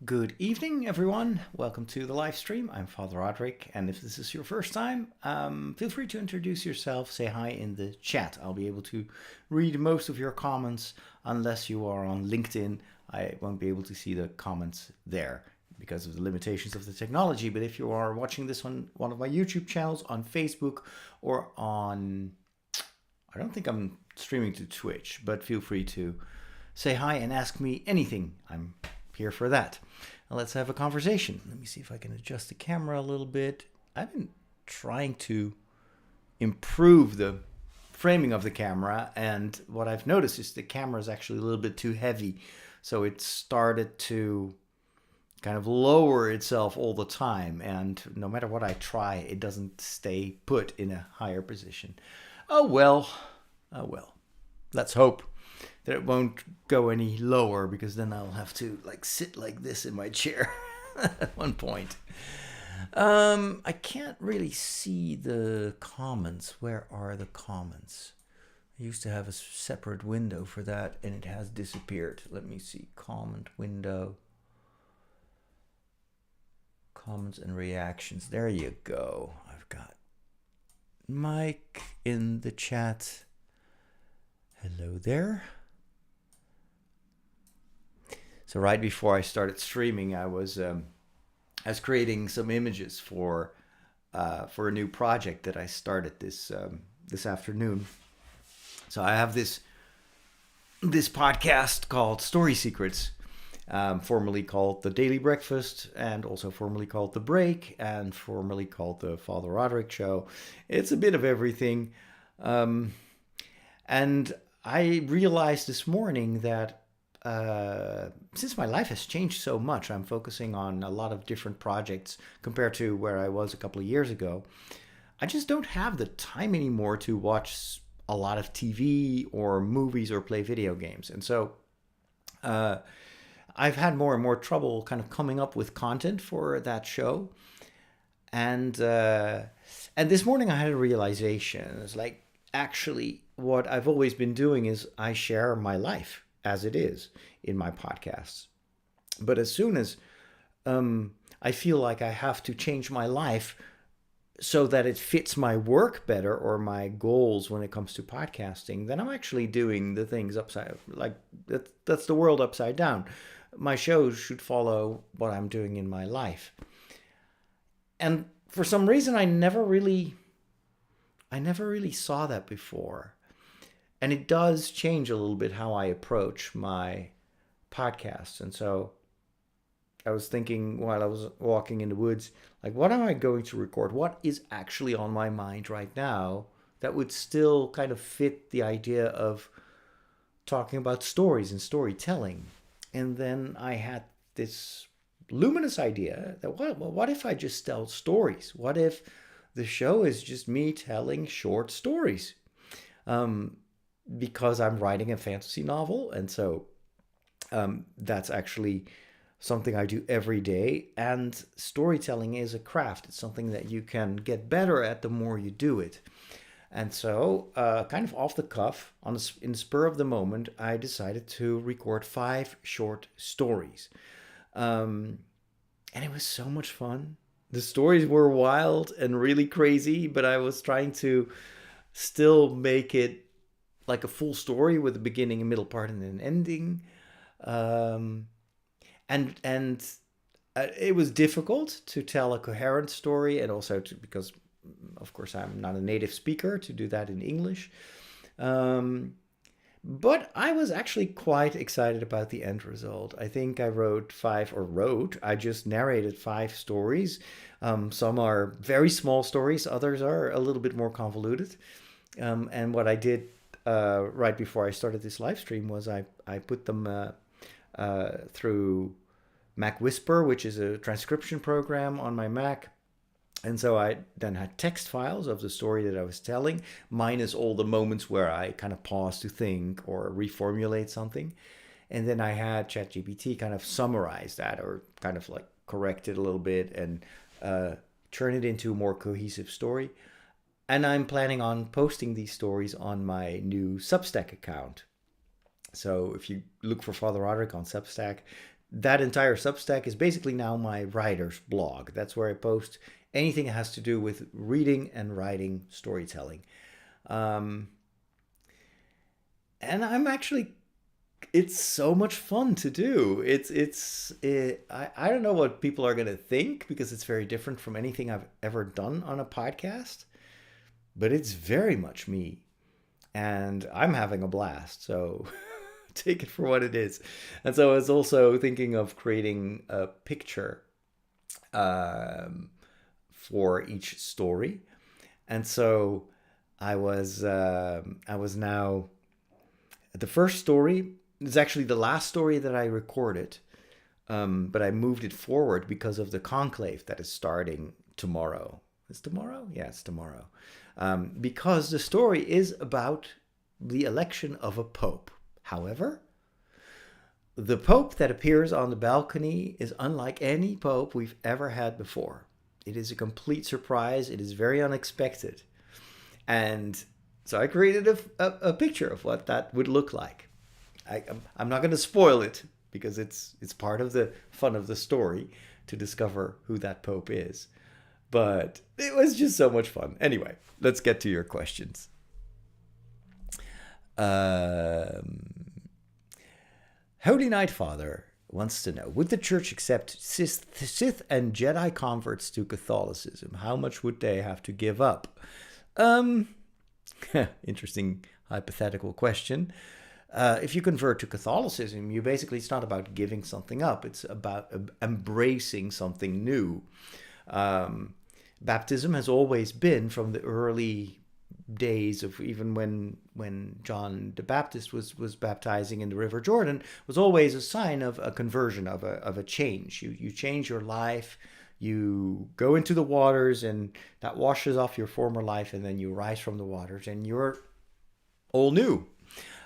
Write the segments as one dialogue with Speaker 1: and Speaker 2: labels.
Speaker 1: Good evening, everyone. Welcome to the live stream. I'm Father Roderick, and if this is your first time, feel free to introduce yourself, say hi in the chat. I'll be able to read most of your comments, unless you are on LinkedIn. I won't be able to see the comments there because of the limitations of the technology. But if you are watching this on one of my YouTube channels, on Facebook, or on, I don't think I'm streaming to Twitch, but feel free to say hi and ask me anything. I'm here for that. Now let's have a conversation. Let me see if I can adjust the camera a little bit. I've been trying to improve the framing of the camera, and what I've noticed is the camera is actually a little bit too heavy. So it started to kind of lower itself all the time, and no matter what I try, it doesn't stay put in a higher position. Oh well. Let's hope that it won't go any lower, because then I'll have to sit like this in my chair at one point. I can't really see the comments. Where are the comments? I used to have a separate window for that, and it has disappeared. Let me see. Comment window. Comments and reactions. There you go. I've got Mike in the chat. Hello there. So right before I started streaming, I was creating some images for a new project that I started this afternoon. So I have this podcast called Story Secrets, formerly called The Daily Breakfast, and also formerly called The Break, and formerly called The Father Roderick Show. It's a bit of everything. And I realized this morning that since my life has changed so much, I'm focusing on a lot of different projects compared to where I was a couple of years ago. I just don't have the time anymore to watch a lot of TV or movies or play video games. And so I've had more and more trouble kind of coming up with content for that show. And this morning I had a realization. It's like, actually, what I've always been doing is I share my life as it is in my podcasts. But as soon as I feel like I have to change my life so that it fits my work better or my goals when it comes to podcasting, then I'm actually doing the things upside, that's the world upside down. My shows should follow what I'm doing in my life. And for some reason, I never really saw that before. And it does change a little bit how I approach my podcasts. And so I was thinking while I was walking in the woods, what am I going to record? What is actually on my mind right now that would still kind of fit the idea of talking about stories and storytelling? And then I had this luminous idea that, what if I just tell stories? What if the show is just me telling short stories? Because I'm writing a fantasy novel, and so that's actually something I do every day. And storytelling is a craft. It's something that you can get better at the more you do it. And so, kind of off the cuff, in the spur of the moment, I decided to record 5 short stories. And it was so much fun. The stories were wild and really crazy, but I was trying to still make it like a full story with a beginning, a middle part, and an ending. It was difficult to tell a coherent story, and also because, of course, I'm not a native speaker, to do that in English. But I was actually quite excited about the end result. I think I I just narrated 5 stories. Some are very small stories, others are a little bit more convoluted. And what I did right before I started this live stream was I put them through Mac Whisper, which is a transcription program on my Mac. And so I then had text files of the story that I was telling, minus all the moments where I kind of pause to think or reformulate something. And then I had ChatGPT kind of summarize that, or kind of correct it a little bit and turn it into a more cohesive story. And I'm planning on posting these stories on my new Substack account. So if you look for Father Roderick on Substack, that entire Substack is basically now my writer's blog. That's where I post anything that has to do with reading and writing storytelling. And I'm actually, it's so much fun to do. I don't know what people are going to think, because it's very different from anything I've ever done on a podcast, but it's very much me, and I'm having a blast. So take it for what it is. And so I was also thinking of creating a picture for each story. And so I was now, the first story is actually the last story that I recorded, but I moved it forward because of the conclave that is starting tomorrow. Is tomorrow? Yeah, it's tomorrow. Because the story is about the election of a pope. However, the pope that appears on the balcony is unlike any pope we've ever had before. It is a complete surprise. It is very unexpected. And so I created a picture of what that would look like. I'm not going to spoil it, because it's part of the fun of the story to discover who that pope is. But it was just so much fun. Anyway, let's get to your questions. Holy Night Father wants to know, would the church accept Sith and Jedi converts to Catholicism? How much would they have to give up? Interesting hypothetical question. If you convert to Catholicism, you basically, it's not about giving something up. It's about embracing something new. Baptism has always been, from the early days of even when John the Baptist was baptizing in the River Jordan, was always a sign of a conversion, of a change. You change your life, you go into the waters, and that washes off your former life, and then you rise from the waters, and you're all new.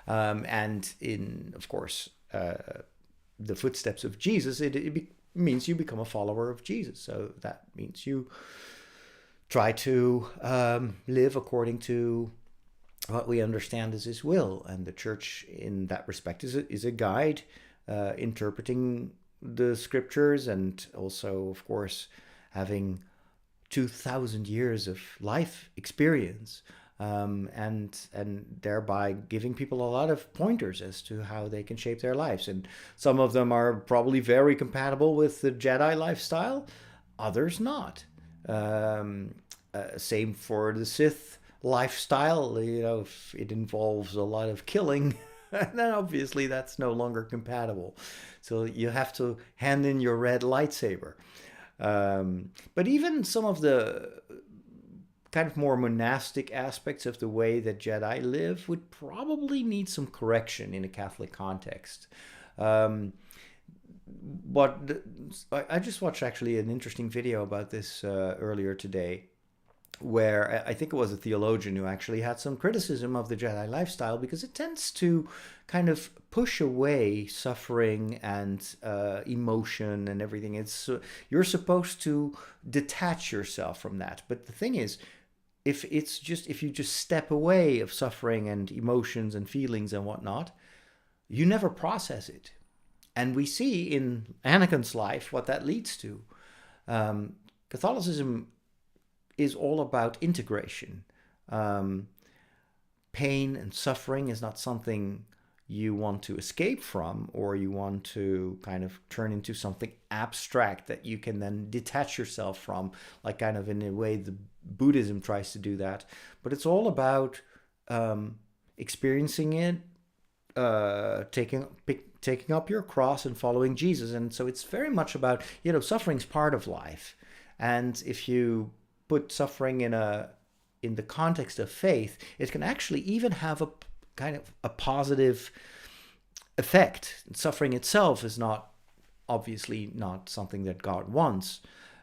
Speaker 1: And in, of course, the footsteps of Jesus, it means you become a follower of Jesus. So that means you try to live according to what we understand as his will. And the church, in that respect, is a guide interpreting the scriptures, and also, of course, having 2,000 years of life experience, and thereby giving people a lot of pointers as to how they can shape their lives. And some of them are probably very compatible with the Jedi lifestyle, others not. Same for the Sith lifestyle. If it involves a lot of killing, then obviously that's no longer compatible. So you have to hand in your red lightsaber. But even some of the kind of more monastic aspects of the way that Jedi live would probably need some correction in a Catholic context. But I just watched actually an interesting video about this earlier today, where I think it was a theologian who actually had some criticism of the Jedi lifestyle, because it tends to kind of push away suffering and emotion and everything. You're supposed to detach yourself from that. But the thing is, if you just step away of suffering and emotions and feelings and whatnot, you never process it. And we see in Anakin's life what that leads to. Catholicism is all about integration. Pain and suffering is not something you want to escape from, or you want to kind of turn into something abstract that you can then detach yourself from, like kind of in a way the Buddhism tries to do that. But it's all about experiencing it, taking up your cross and following Jesus. And so it's very much about, suffering's part of life. And if you put suffering in the context of faith, it can actually even have a kind of a positive effect. Suffering itself is obviously not something that God wants,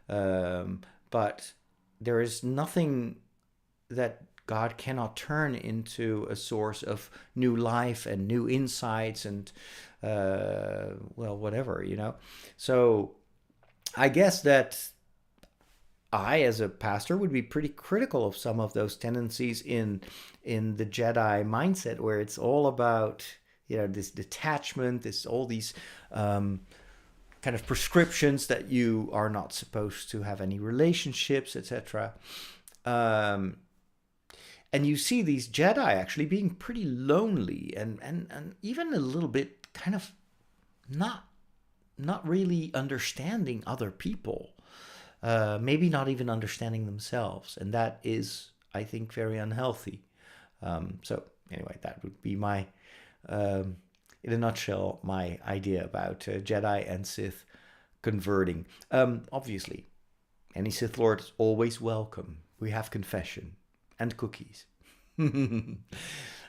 Speaker 1: but there is nothing that God cannot turn into a source of new life and new insights and whatever, So I guess that I, as a pastor, would be pretty critical of some of those tendencies in the Jedi mindset, where it's all about, this detachment, all these kind of prescriptions that you are not supposed to have any relationships, etc. And you see these Jedi actually being pretty lonely and even a little bit kind of not really understanding other people, maybe not even understanding themselves, and that is, I think, very unhealthy. So anyway, that would be my, in a nutshell, my idea about Jedi and Sith converting. Obviously, any Sith Lord is always welcome. We have confession and cookies. Beef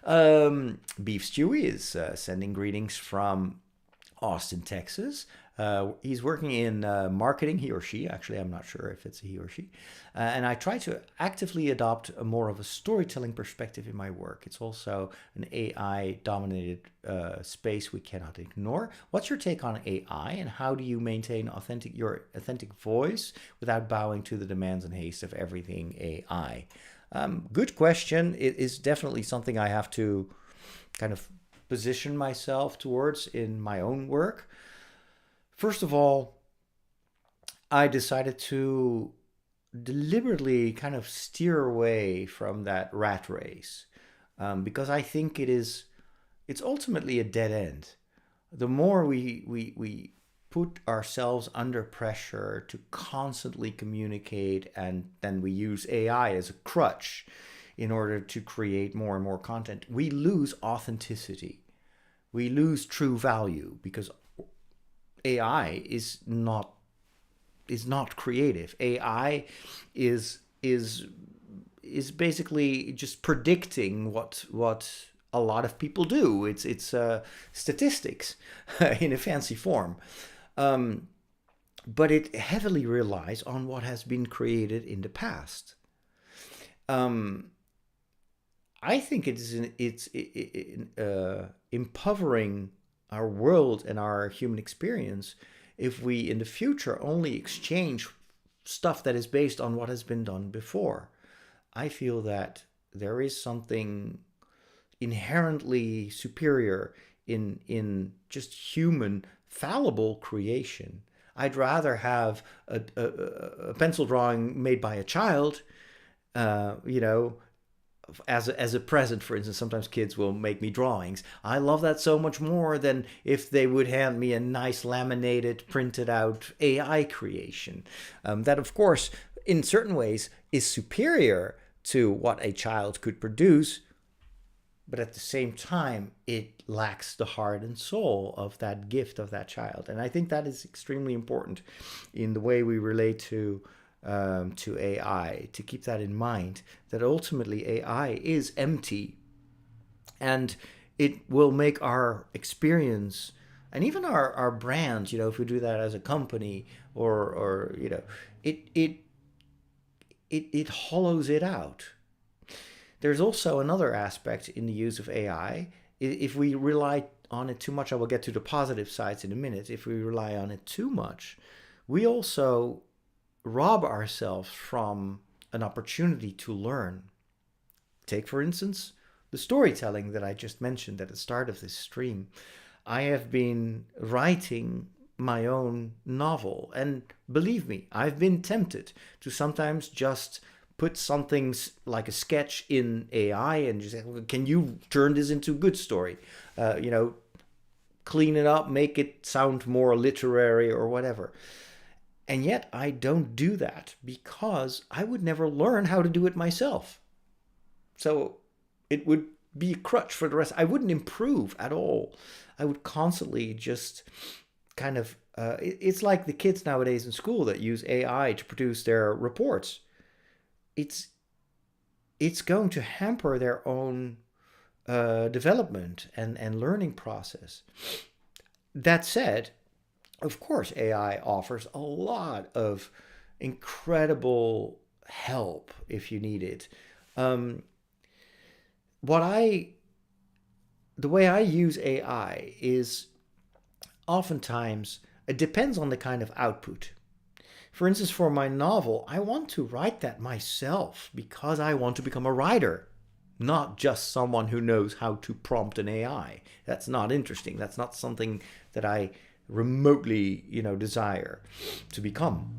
Speaker 1: Stewie is sending greetings from Austin, Texas. He's working in marketing, he or she. Actually, I'm not sure if it's a he or she. And I try to actively adopt more of a storytelling perspective in my work. It's also an AI-dominated space we cannot ignore. What's your take on AI, and how do you maintain your authentic voice without bowing to the demands and haste of everything AI? Good question. It is definitely something I have to kind of position myself towards in my own work. First of all, I decided to deliberately kind of steer away from that rat race, because I think it's ultimately a dead end. The more we put ourselves under pressure to constantly communicate, and then we use AI as a crutch in order to create more and more content, we lose authenticity. We lose true value, because AI is not creative. AI is basically just predicting what a lot of people do. It's statistics in a fancy form. But it heavily relies on what has been created in the past. I think it's empowering our world and our human experience if we in the future only exchange stuff that is based on what has been done before. I feel that there is something inherently superior in just human fallible creation. I'd rather have a pencil drawing made by a child, as a present, for instance. Sometimes kids will make me drawings. I love that so much more than if they would hand me a nice laminated, printed out AI creation. That, of course, in certain ways is superior to what a child could produce, but at the same time, it lacks the heart and soul of that gift of that child. And I think that is extremely important in the way we relate to AI, to keep that in mind, that ultimately AI is empty, and it will make our experience and even our brand, if we do that as a company, or it hollows it out. There's also another aspect in the use of AI. If we rely on it too much, I will get to the positive sides in a minute. If we rely on it too much, we also rob ourselves from an opportunity to learn. Take, for instance, the storytelling that I just mentioned at the start of this stream. I have been writing my own novel, and believe me, I've been tempted to sometimes just put something like a sketch in AI and just say, can you turn this into a good story? Clean it up, make it sound more literary or whatever. And yet I don't do that because I would never learn how to do it myself. So it would be a crutch for the rest. I wouldn't improve at all. I would constantly just kind of, it's like the kids nowadays in school that use AI to produce their reports. It's going to hamper their own development and learning process. That said, of course, AI offers a lot of incredible help if you need it. The way I use AI is oftentimes, it depends on the kind of output. For instance, for my novel, I want to write that myself because I want to become a writer, not just someone who knows how to prompt an AI. That's not interesting. That's not something that I remotely, desire to become.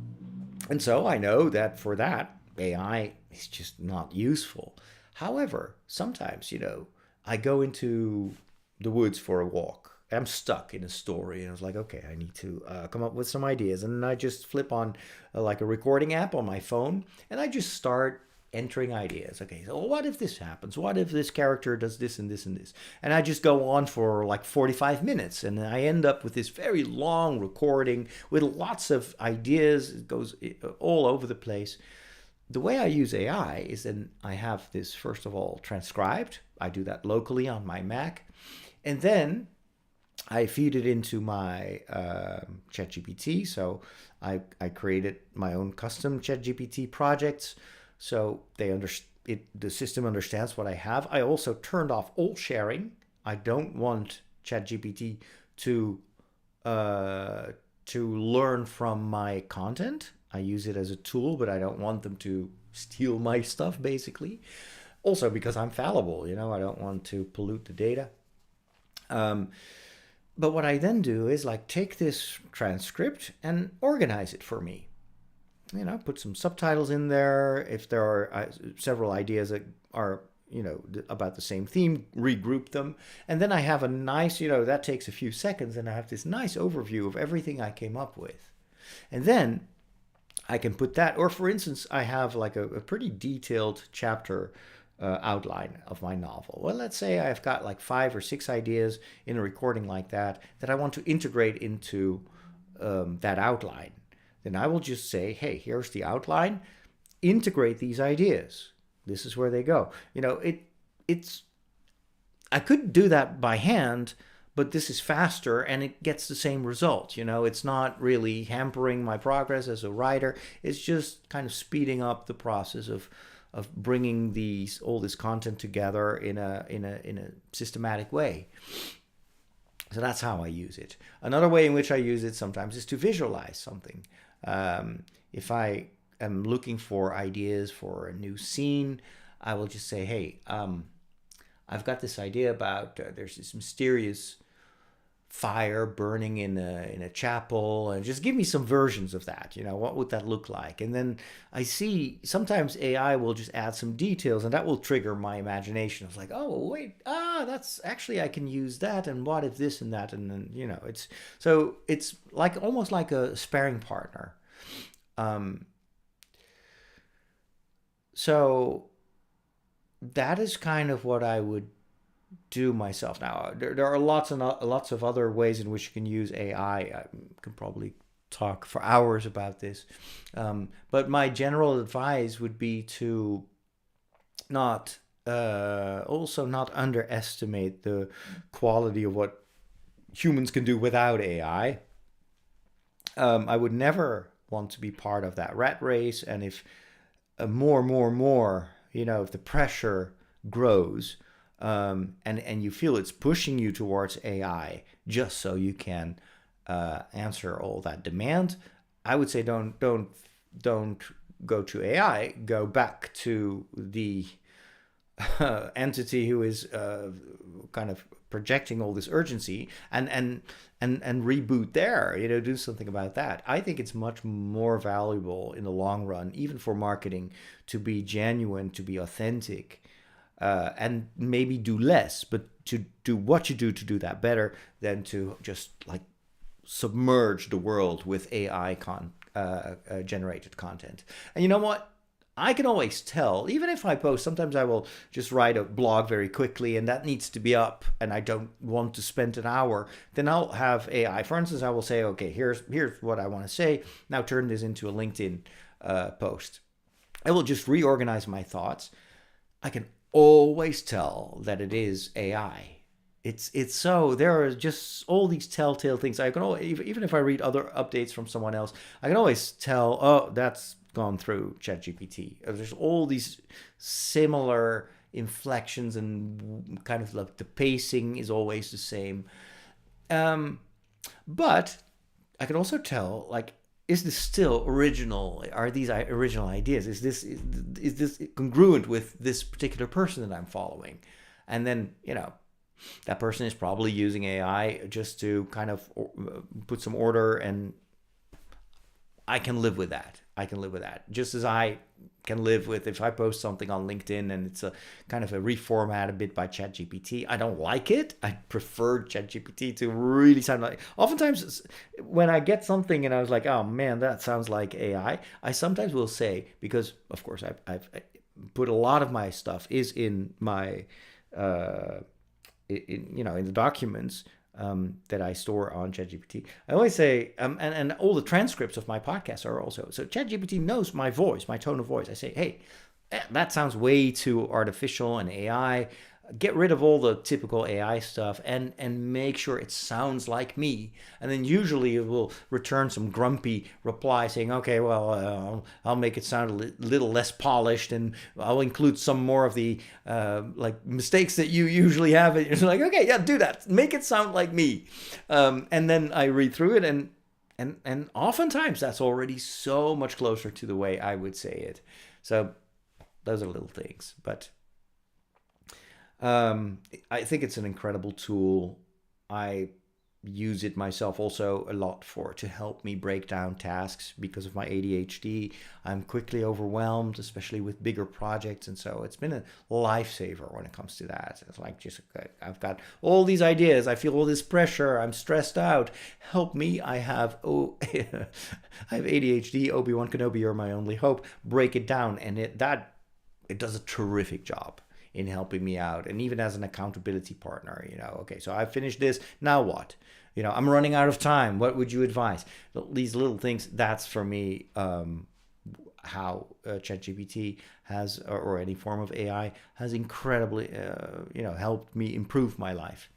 Speaker 1: And so I know that for that, AI is just not useful. However, sometimes, I go into the woods for a walk. I'm stuck in a story, and I was like, okay, I need to come up with some ideas. And I just flip on like a recording app on my phone, and I just start entering ideas. Okay, so what if this happens? What if this character does this and this and this? And I just go on for like 45 minutes, and I end up with this very long recording with lots of ideas. It goes all over the place. The way I use AI is then I have this, first of all, transcribed. I do that locally on my Mac. And then I feed it into my ChatGPT. So I created my own custom ChatGPT projects. So the system understands what I have. I also turned off all sharing. I don't want ChatGPT to learn from my content. I use it as a tool, but I don't want them to steal my stuff, basically. Also because I'm fallible, I don't want to pollute the data. But what I then do is like take this transcript and organize it for me. Put some subtitles in there. If there are several ideas that are, about the same theme, regroup them. And then I have a nice, that takes a few seconds, and I have this nice overview of everything I came up with. And then I can put that, or for instance, I have like a pretty detailed chapter outline of my novel. Well, let's say I've got like 5 or 6 ideas in a recording like that I want to integrate into that outline. Then I will just say, hey, here's the outline. Integrate these ideas. This is where they go. I could do that by hand, but this is faster and it gets the same result. It's not really hampering my progress as a writer. It's just kind of speeding up the process of bringing all this content together in a systematic way. So that's how I use it. Another way in which I use it sometimes is to visualize something. If I am looking for ideas for a new scene, I will just say, hey, I've got this idea about there's this mysterious fire burning in a chapel, and just give me some versions of that. What would that look like? And then I see sometimes AI will just add some details, and that will trigger my imagination. I was like, oh wait, that's actually, I can use that, and what if this and that, and then it's like almost like a sparring partner. So that is kind of what I would do myself. Now, there are lots and lots of other ways in which you can use AI. I can probably talk for hours about this. But my general advice would be to not underestimate the quality of what humans can do without AI. I would never want to be part of that rat race. And if more, if the pressure grows, and you feel it's pushing you towards AI just so you can answer all that demand, I would say don't go to AI. Go back to the entity who is kind of projecting all this urgency, and reboot there. Do something about that. I think it's much more valuable in the long run, even for marketing, to be genuine, to be authentic. And maybe do less, but to do what you do to do that better than to just like submerge the world with AI generated content. And you know what? I can always tell, even if I post, sometimes I will just write a blog very quickly and that needs to be up and I don't want to spend an hour. Then I'll have AI. For instance, I will say, okay, here's what I want to say. Now turn this into a LinkedIn post. I will just reorganize my thoughts. I can always tell that it is AI. It's so there are just all these telltale things. I can always, even if I read other updates from someone else, I can always tell, oh, that's gone through ChatGPT. There's all these similar inflections and kind of like the pacing is always the same. But I can also tell, like, is this still original? Are these original ideas? Is this congruent with this particular person that I'm following? And then, That person is probably using AI just to kind of put some order, and I can live with that. I can live with that. Just as I can live with if I post something on LinkedIn and it's a kind of a reformat a bit by ChatGPT. I don't like it. I prefer ChatGPT to really sound like. Oftentimes, when I get something and I was like, "Oh man, that sounds like AI," I sometimes will say, because of course I've put a lot of my stuff is in my in the documents that I store on ChatGPT. I always say, and all the transcripts of my podcasts are also, so ChatGPT knows my voice, my tone of voice. I say, hey, that sounds way too artificial and AI. Get rid of all the typical AI stuff and make sure it sounds like me. And then usually it will return some grumpy reply saying, okay, well, I'll make it sound a little less polished, and I'll include some more of the like mistakes that you usually have. And you're like, okay, yeah, do that. Make it sound like me. And then I read through it, and oftentimes that's already so much closer to the way I would say it. So those are little things, but I think it's an incredible tool. I use it myself also a lot to help me break down tasks because of my ADHD. I'm quickly overwhelmed, especially with bigger projects, and so it's been a lifesaver when it comes to that. It's like, just I've got all these ideas, I feel all this pressure, I'm stressed out. Help me! I have I have ADHD. Obi-Wan Kenobi, you're my only hope. Break it down, and it does a terrific job in helping me out, and even as an accountability partner. Okay, so I finished this, now what? I'm running out of time, what would you advise? These little things, that's for me how ChatGPT has, or any form of AI has incredibly helped me improve my life.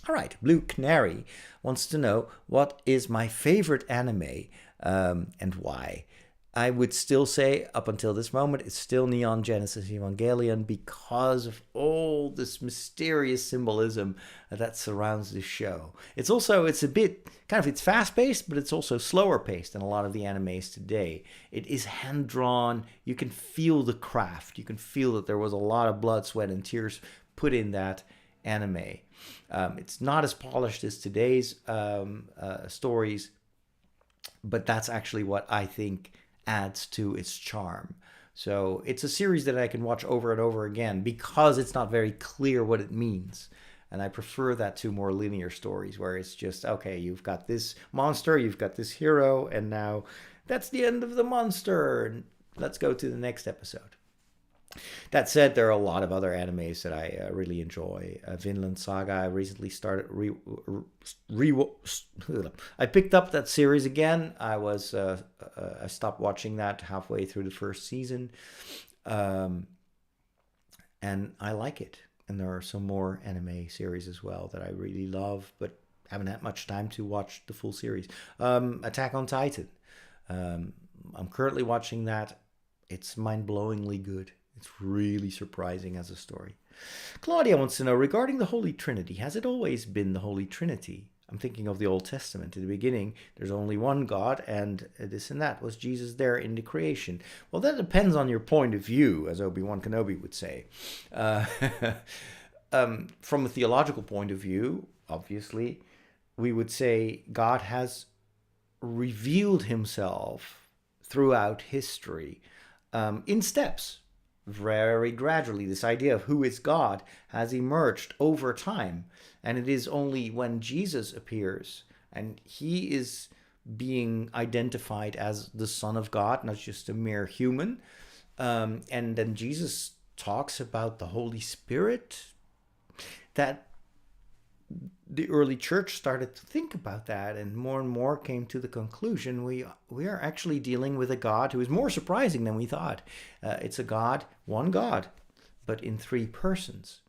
Speaker 1: All right, Blue Canary wants to know, what is my favorite anime and why? I would still say, up until this moment, it's still Neon Genesis Evangelion, because of all this mysterious symbolism that surrounds this show. It's a bit, it's fast-paced, but it's also slower-paced than a lot of the animes today. It is hand-drawn. You can feel the craft. You can feel that there was a lot of blood, sweat, and tears put in that anime. It's not as polished as today's stories, but that's actually what I think adds to its charm. So it's a series that I can watch over and over again because it's not very clear what it means. And I prefer that to more linear stories where it's just, okay, you've got this monster, you've got this hero, and now that's the end of the monster. Let's go to the next episode. That said, there are a lot of other animes that I really enjoy. Vinland Saga, I recently started. I picked up that series again. I stopped watching that halfway through the first season, and I like it. And there are some more anime series as well that I really love, but haven't had much time to watch the full series. Attack on Titan. I'm currently watching that. It's mind-blowingly good. It's really surprising as a story. Claudia wants to know, regarding the Holy Trinity, has it always been the Holy Trinity? I'm thinking of the Old Testament. In the beginning, there's only one God, and this and that. Was Jesus there in the creation? Well, that depends on your point of view, as Obi-Wan Kenobi would say. From a theological point of view, obviously, we would say God has revealed himself throughout history in steps. Very gradually, this idea of who is God has emerged over time. And it is only when Jesus appears and he is being identified as the Son of God, not just a mere human. And then Jesus talks about the Holy Spirit, that the early church started to think about that, and more came to the conclusion we are actually dealing with a God who is more surprising than we thought. It's a God, one God, but in three persons.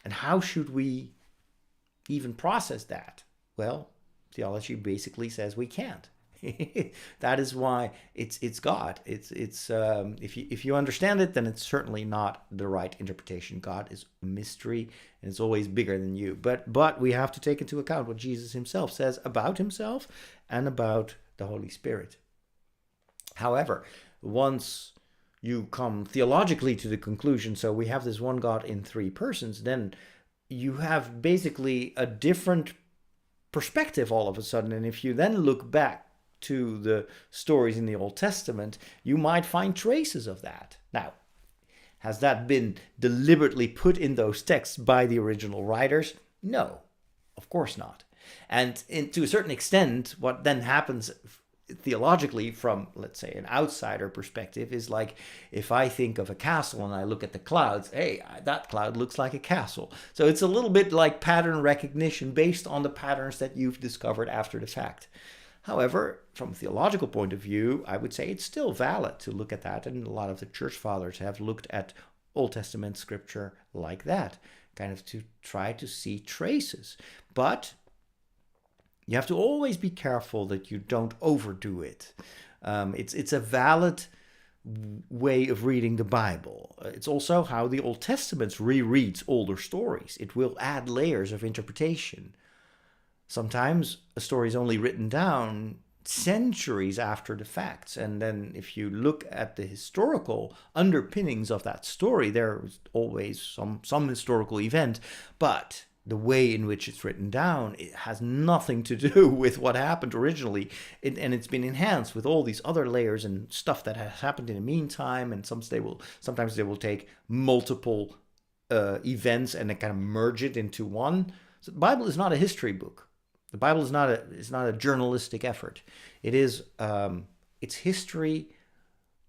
Speaker 1: And how should we even process that? Well, theology basically says we can't. That is why it's God. It's if you understand it, then it's certainly not the right interpretation. God is a mystery, and it's always bigger than you. But we have to take into account what Jesus himself says about himself and about the Holy Spirit. However, once you come theologically to the conclusion, so we have this one God in three persons, then you have basically a different perspective all of a sudden. And if you then look back to the stories in the Old Testament, you might find traces of that. Now, has that been deliberately put in those texts by the original writers? No, of course not. And to a certain extent, what then happens theologically from, let's say, an outsider perspective is like, if I think of a castle and I look at the clouds, hey, that cloud looks like a castle. So it's a little bit like pattern recognition based on the patterns that you've discovered after the fact. However, from a theological point of view, I would say it's still valid to look at that, and a lot of the church fathers have looked at Old Testament scripture like that, kind of to try to see traces. But you have to always be careful that you don't overdo it. It's a valid way of reading the Bible. It's also how the Old Testament rereads older stories. It will add layers of interpretation. Sometimes a story is only written down centuries after the facts, and then if you look at the historical underpinnings of that story, there's always some historical event, but the way in which it's written down, it has nothing to do with what happened originally. And it's been enhanced with all these other layers and stuff that has happened in the meantime. And sometimes they will take multiple events and then kind of merge it into one. So the Bible is not a history book. The Bible is not a journalistic effort. It is it's history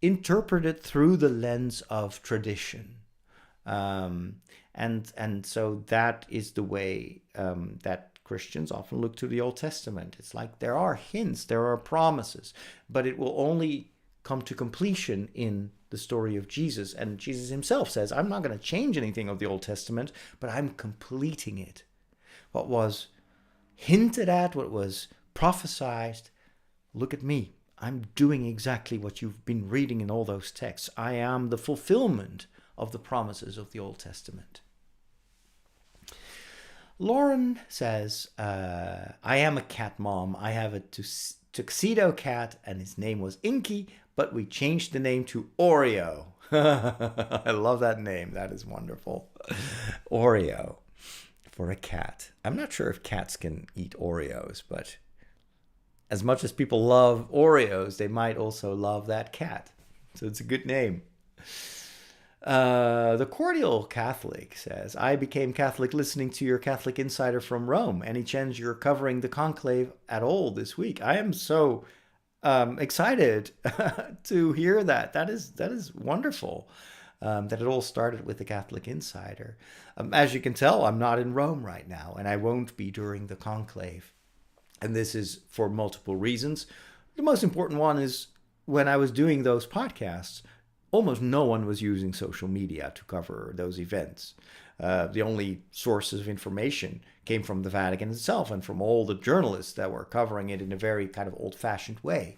Speaker 1: interpreted through the lens of tradition. And so that is the way that Christians often look to the Old Testament. It's like there are hints, there are promises, but it will only come to completion in the story of Jesus. And Jesus himself says, I'm not going to change anything of the Old Testament, but I'm completing it. What was hinted at, what was prophesied, look at me. I'm doing exactly what you've been reading in all those texts. I am the fulfillment of the promises of the Old Testament. Lauren says, I am a cat mom. I have a tuxedo cat and his name was Inky, but we changed the name to Oreo. I love that name. That is wonderful. Oreo for a cat. I'm not sure if cats can eat Oreos, but as much as people love Oreos, they might also love that cat. So it's a good name. The Cordial Catholic says, I became Catholic listening to your Catholic Insider from Rome. Any chance you're covering the conclave at all this week? I am so excited to hear that. That is wonderful. That it all started with the Catholic Insider. As you can tell, I'm not in Rome right now, and I won't be during the conclave. And this is for multiple reasons. The most important one is when I was doing those podcasts, almost no one was using social media to cover those events. The only sources of information came from the Vatican itself and from all the journalists that were covering it in a very kind of old-fashioned way.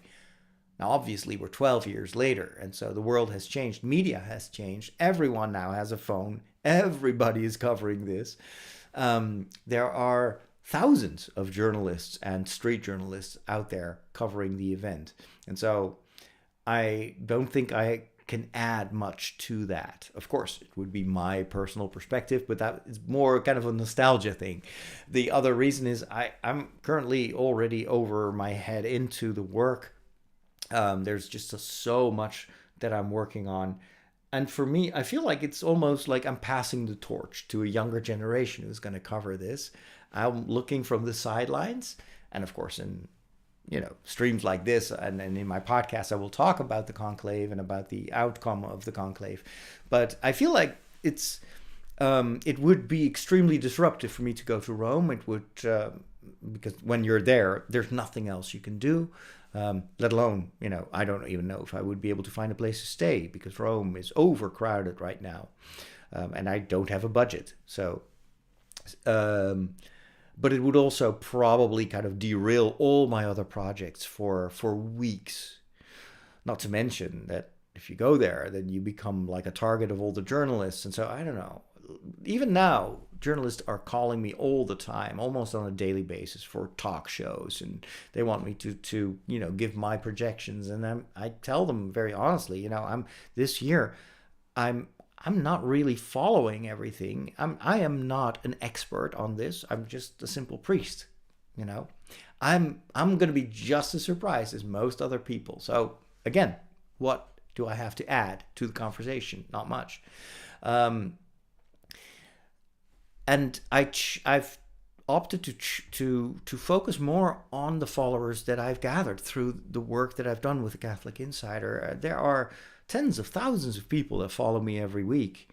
Speaker 1: Now, obviously, we're 12 years later, and so the world has changed. Media has changed. Everyone now has a phone. Everybody is covering this. There are thousands of journalists and street journalists out there covering the event. And so I don't think I can add much to that. Of course, it would be my personal perspective, but that is more kind of a nostalgia thing. The other reason is I'm currently already over my head into the work. There's just so much that I'm working on. And for me, I feel like it's almost like I'm passing the torch to a younger generation who's going to cover this. I'm looking from the sidelines. And of course, in streams like this and in my podcast, I will talk about the conclave and about the outcome of the conclave. But I feel like it would be extremely disruptive for me to go to Rome. It would, because when you're there, there's nothing else you can do. Let alone, I don't even know if I would be able to find a place to stay because Rome is overcrowded right now. And I don't have a budget. So, but it would also probably kind of derail all my other projects for weeks. Not to mention that if you go there, then you become like a target of all the journalists. And so I don't know. Even now, journalists are calling me all the time, almost on a daily basis, for talk shows, and they want me to give my projections. And I tell them very honestly, this year, I'm I'm not really following everything. I am not an expert on this. I'm just a simple priest, you know. I'm going to be just as surprised as most other people. So again, what do I have to add to the conversation? Not much. And I've opted to focus more on the followers that I've gathered through the work that I've done with the Catholic Insider. There are tens of thousands of people that follow me every week,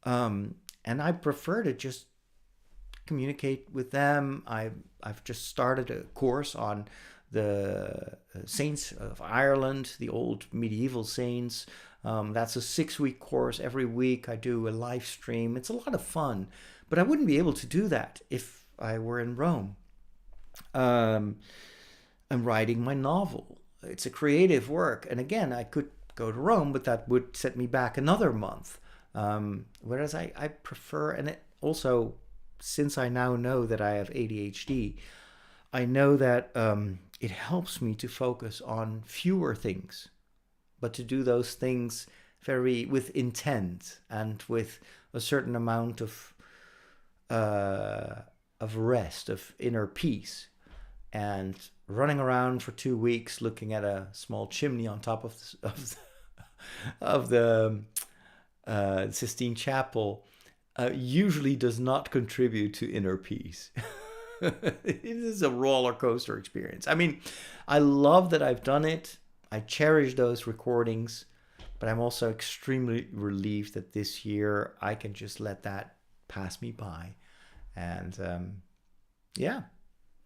Speaker 1: and I prefer to just communicate with them. I've just started a course on the saints of Ireland, the old medieval saints. That's a 6-week course. Every week I do a live stream. It's a lot of fun, but I wouldn't be able to do that if I were in Rome. I'm writing my novel. It's a creative work, and again, I could go to Rome, but that would set me back another month. Whereas I prefer, and it also, since I now know that I have ADHD, I know that it helps me to focus on fewer things, but to do those things with intent and with a certain amount of rest, of inner peace. And running around for 2 weeks looking at a small chimney on top of the Sistine Chapel usually does not contribute to inner peace. It is a roller coaster experience. I mean, I love that I've done it. I cherish those recordings, but I'm also extremely relieved that this year I can just let that pass me by. And yeah,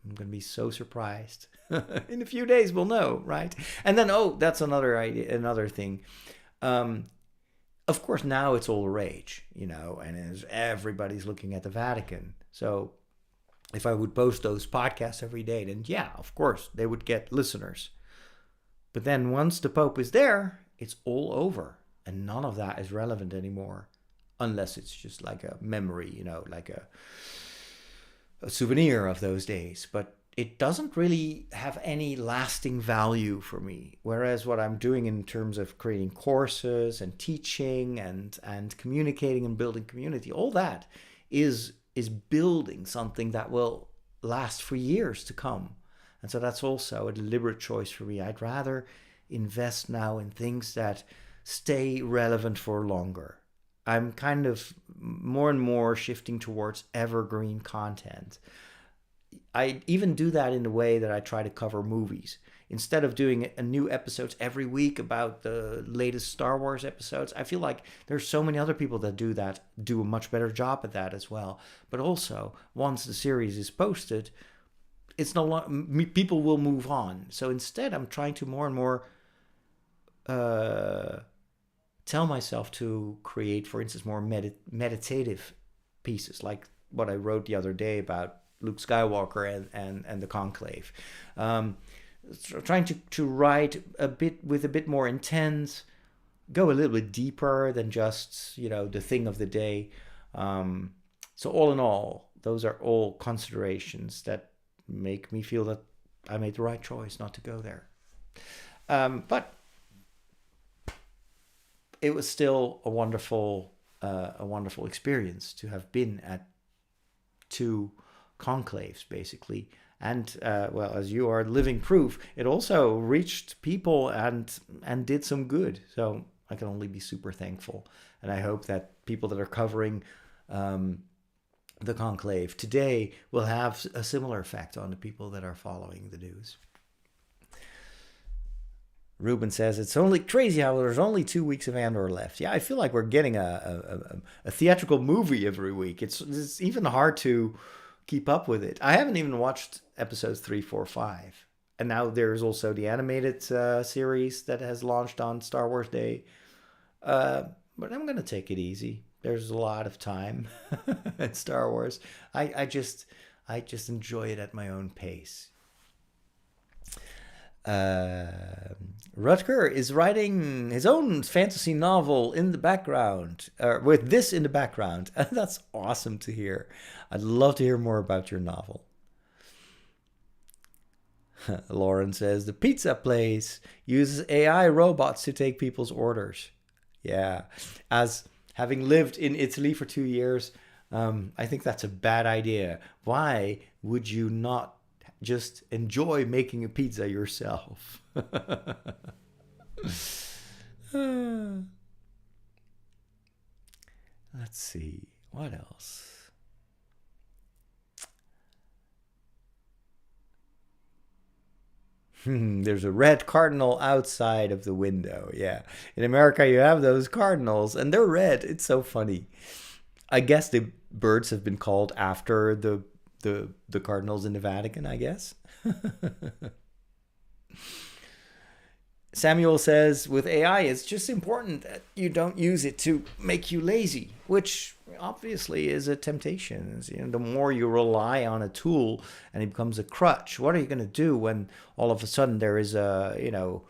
Speaker 1: I'm going to be so surprised. In a few days, we'll know, right? And then, that's another idea, another thing. Of course, now it's all the rage, and everybody's looking at the Vatican. So if I would post those podcasts every day, then yeah, of course, they would get listeners. But then once the Pope is there, it's all over. And none of that is relevant anymore. Unless it's just like a memory, like a souvenir of those days. But it doesn't really have any lasting value for me. Whereas what I'm doing in terms of creating courses and teaching and communicating and building community, all that is building something that will last for years to come. And so that's also a deliberate choice for me. I'd rather invest now in things that stay relevant for longer. I'm kind of more and more shifting towards evergreen content. I even do that in the way that I try to cover movies. Instead of doing a new episodes every week about the latest Star Wars episodes, I feel like there's so many other people that do a much better job at that as well. But also, once the series is posted, it's no longer, people will move on. So instead, I'm trying to more and more tell myself to create, for instance, more meditative pieces, like what I wrote the other day about Luke Skywalker and the Conclave. Trying to write with a bit more intent, go a little bit deeper than just the thing of the day. So all in all, those are all considerations that make me feel that I made the right choice not to go there. But it was still a wonderful experience to have been at 2 conclaves, basically. And well, as you are living proof, it also reached people and did some good. So I can only be super thankful. And I hope that people that are covering the conclave today will have a similar effect on the people that are following the news. Ruben says, it's only crazy how there's only 2 weeks of Andor left. Yeah, I feel like we're getting a theatrical movie every week. It's even hard to keep up with it. I haven't even watched episodes 3, 4, 5. And now there's also the animated series that has launched on Star Wars Day. But I'm going to take it easy. There's a lot of time at Star Wars. I just enjoy it at my own pace. Rutger is writing his own fantasy novel in the background, with this in the background. And that's awesome to hear. I'd love to hear more about your novel. Lauren says, the pizza place uses AI robots to take people's orders. Yeah, as Having lived in Italy for 2 years, I think that's a bad idea. Why would you not just enjoy making a pizza yourself? Let's see. What else? There's a red cardinal outside of the window. Yeah. In America, you have those cardinals, and they're red. It's so funny. I guess the birds have been called after the cardinals in the Vatican, I guess. Samuel says, with AI, it's just important that you don't use it to make you lazy, which obviously is a temptation. The more you rely on a tool and it becomes a crutch, what are you going to do when all of a sudden there is a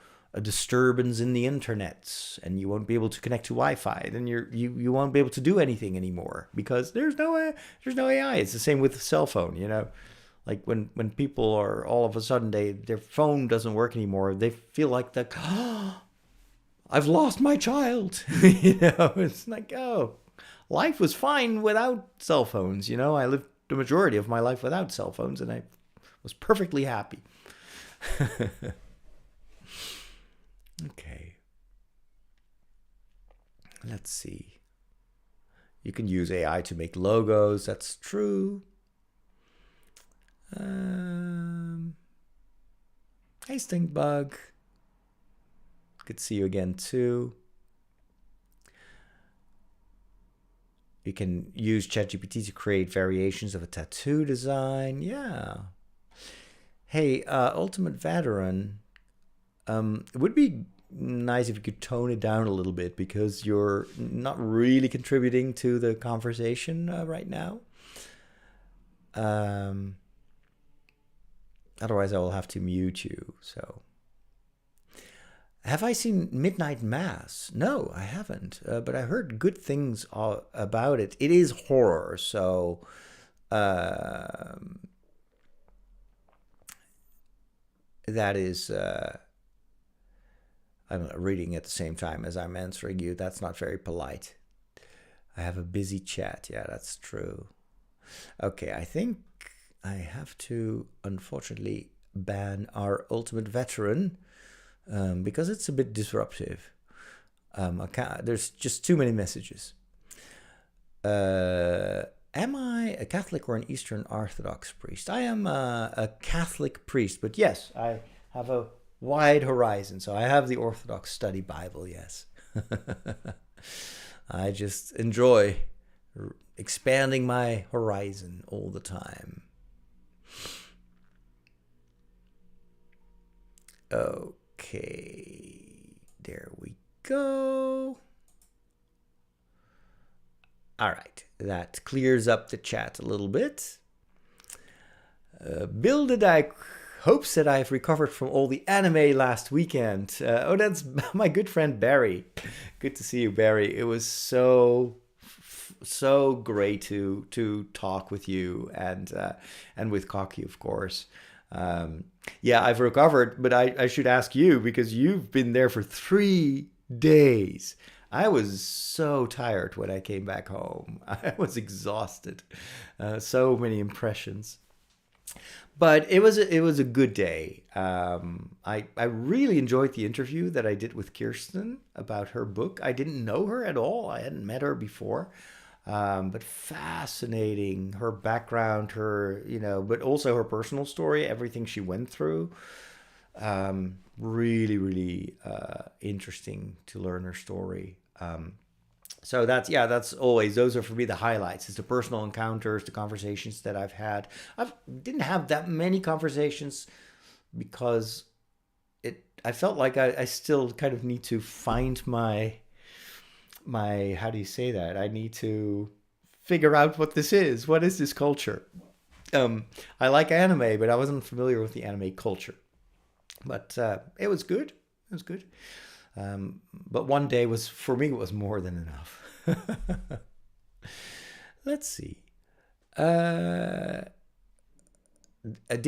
Speaker 1: disturbance in the internet and you won't be able to connect to Wi-Fi? Then you won't be able to do anything anymore because there's no AI. It's the same with the cell phone. Like when people are all of a sudden their phone doesn't work anymore, they feel like I've lost my child. It's like, oh, life was fine without cell phones. I lived the majority of my life without cell phones, and I was perfectly happy. Okay. Let's see. You can use AI to make logos. That's true. Hey, Stink Bug. Good to see you again, too. You can use ChatGPT to create variations of a tattoo design. Yeah. Hey, Ultimate Veteran. It would be nice if you could tone it down a little bit because you're not really contributing to the conversation right now. Otherwise, I will have to mute you. So, have I seen Midnight Mass? No, I haven't. But I heard good things about it. It is horror, so that is. I'm reading at the same time as I'm answering you. That's not very polite. I have a busy chat. Yeah, that's true. Okay, I think I have to, unfortunately, ban our Ultimate Veteran because it's a bit disruptive. There's just too many messages. Am I a Catholic or an Eastern Orthodox priest? I am a Catholic priest, but yes, I have a wide horizon. So I have the Orthodox Study Bible, yes. I just enjoy expanding my horizon all the time. Okay, there we go. All right, that clears up the chat a little bit. Bill the Dyke hopes that I've recovered from all the anime last weekend. That's my good friend Barry. Good to see you, Barry. It was so great to talk with you and with Cocky, of course. Yeah, I've recovered, but I should ask you because you've been there for 3 days. I was so tired when I came back home. I was exhausted. So many impressions. But it was a good day. I really enjoyed the interview that I did with Kirsten about her book. I didn't know her at all. I hadn't met her before. But fascinating, her background, but also her personal story, everything she went through. Really, really interesting to learn her story. So that's always, those are for me the highlights. It's the personal encounters, the conversations that I've had. I didn't have that many conversations because I felt like I still kind of need to find my, how do you say that? I need to figure out what this is. What is this culture? I like anime, but I wasn't familiar with the anime culture. But it was good. It was good. But one day for me, it was more than enough. Let's see. Did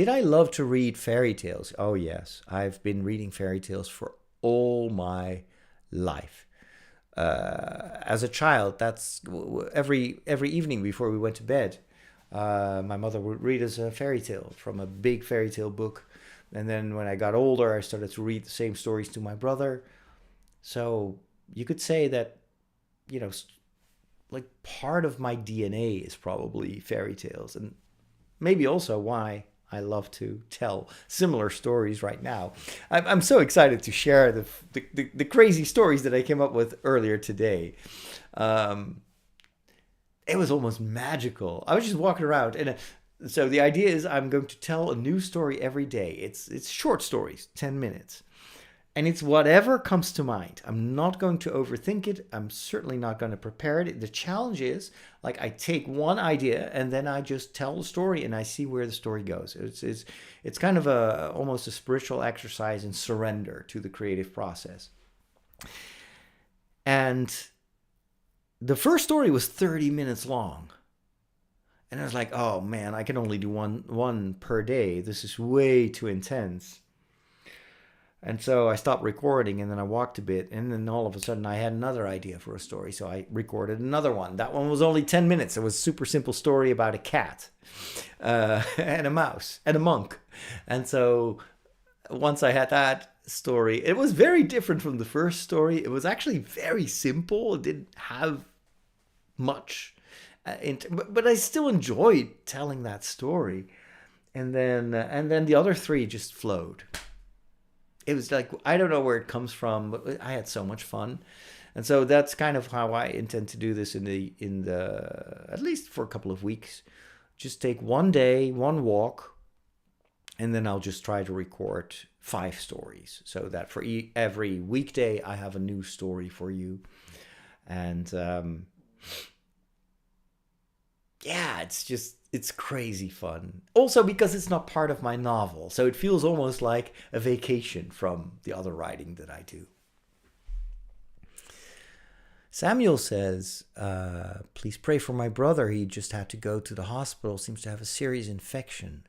Speaker 1: I love to read fairy tales? Oh, yes. I've been reading fairy tales for all my life. As a child, that's every evening before we went to bed. My mother would read us a fairy tale from a big fairy tale book, and then when I got older, I started to read the same stories to my brother. So you could say that, you know, like part of my DNA is probably fairy tales, and maybe also why I love to tell similar stories right now. I'm so excited to share the crazy stories that I came up with earlier today. Um, it was almost magical. I was just walking around, and so the idea is I'm going to tell a new story every day. It's short stories, 10 minutes, and it's whatever comes to mind. I'm not going to overthink it. I'm certainly not going to prepare it. The challenge is like I take one idea and then I just tell the story and I see where the story goes. It's kind of a almost a spiritual exercise in surrender to the creative process. And the first story was 30 minutes long. And I was like, oh man, I can only do one per day. This is way too intense. And so I stopped recording and then I walked a bit. And then all of a sudden I had another idea for a story. So I recorded another one. That one was only 10 minutes. It was a super simple story about a cat and a mouse and a monk. And so once I had that story, it was very different from the first story. It was actually very simple. It didn't have much. But I still enjoyed telling that story. And then the other three just flowed. It was like, I don't know where it comes from, but I had so much fun. And so that's kind of how I intend to do this in the at least for a couple of weeks. Just take one day, one walk, and then I'll just try to record 5 stories so that for every weekday I have a new story for you. And yeah, it's crazy fun. Also because it's not part of my novel. So it feels almost like a vacation from the other writing that I do. Samuel says, please pray for my brother. He just had to go to the hospital. Seems to have a serious infection.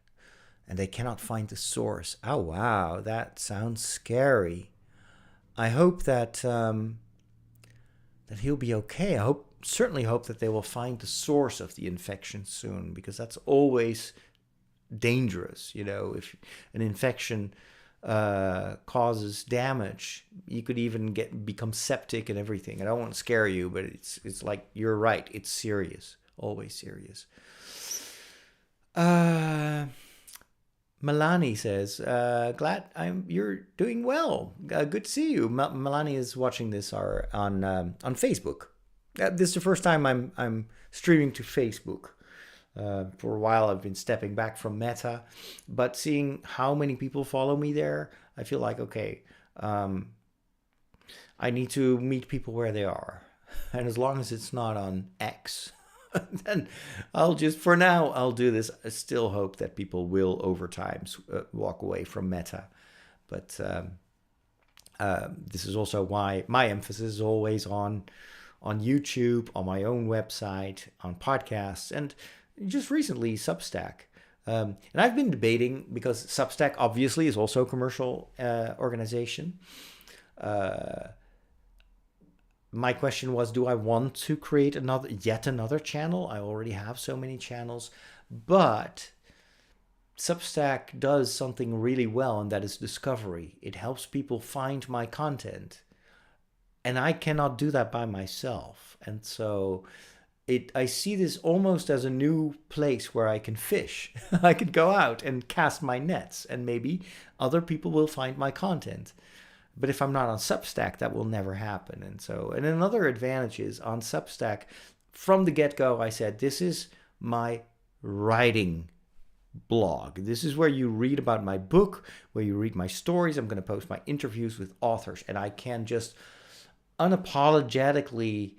Speaker 1: And they cannot find the source. Oh, wow. That sounds scary. I hope that he'll be okay. I certainly hope that they will find the source of the infection soon, because that's always dangerous. You know, if an infection causes damage, you could even become septic and everything. I don't want to scare you, but it's like, you're right. It's serious, always serious. Melanie says, glad you're doing well. Good to see you. Melanie is watching this on Facebook. This is the first time I'm streaming to Facebook. For a while, I've been stepping back from Meta, but seeing how many people follow me there, I feel like, okay, I need to meet people where they are. And as long as it's not on X, then I'll do this. I still hope that people will over time walk away from Meta. But this is also why my emphasis is always on YouTube, on my own website, on podcasts, and just recently Substack. And I've been debating, because Substack obviously is also a commercial organization. My question was, do I want to create yet another channel? I already have so many channels, but Substack does something really well, and that is discovery. It helps people find my content. And I cannot do that by myself. And so I see this almost as a new place where I can fish. I could go out and cast my nets, and maybe other people will find my content. But if I'm not on Substack, that will never happen. And another advantage is on Substack, from the get-go, I said, this is my writing blog. This is where you read about my book, where you read my stories. I'm going to post my interviews with authors, and I can just unapologetically